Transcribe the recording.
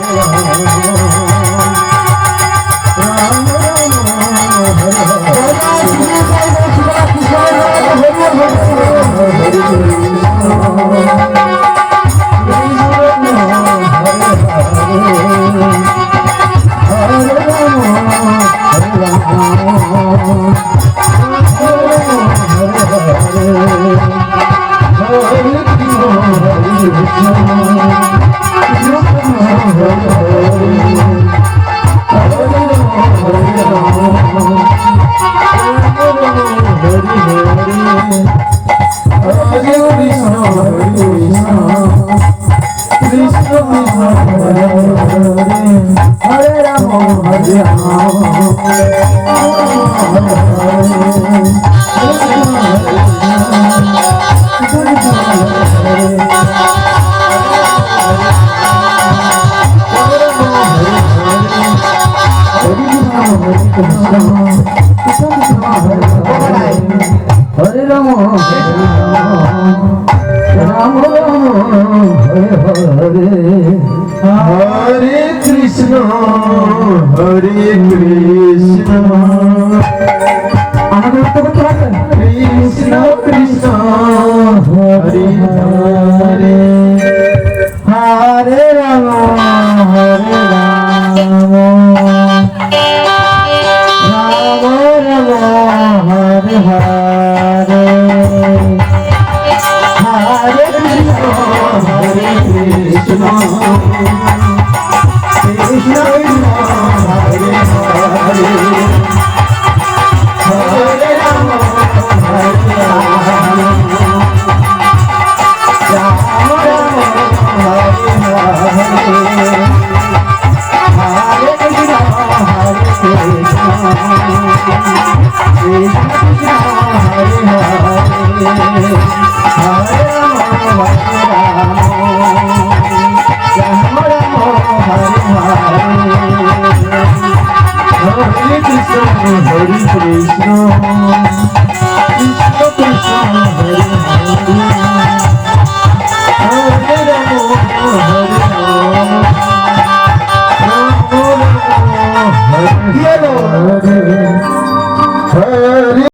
Hare Rama, Rama Rama, Hare Hare, Hare Krishna, Hare Krishna. Krishna Krishna, Hare Hare, Hare Rama, Hare Rama, Rama Rama, Hare Hare, Hare Krishna, Hare Krishna, Krishna Krishna, Hare Hare, Hare Rama, Hare Rama, Rama Rama, Hare Hare, Hare Krishna, Hare Krishna, Krishna Krishna, Hare Hare, Hare Rama, Hare Rama, Rama Rama, Hare Hare, Hare Krishna, Hare Krishna.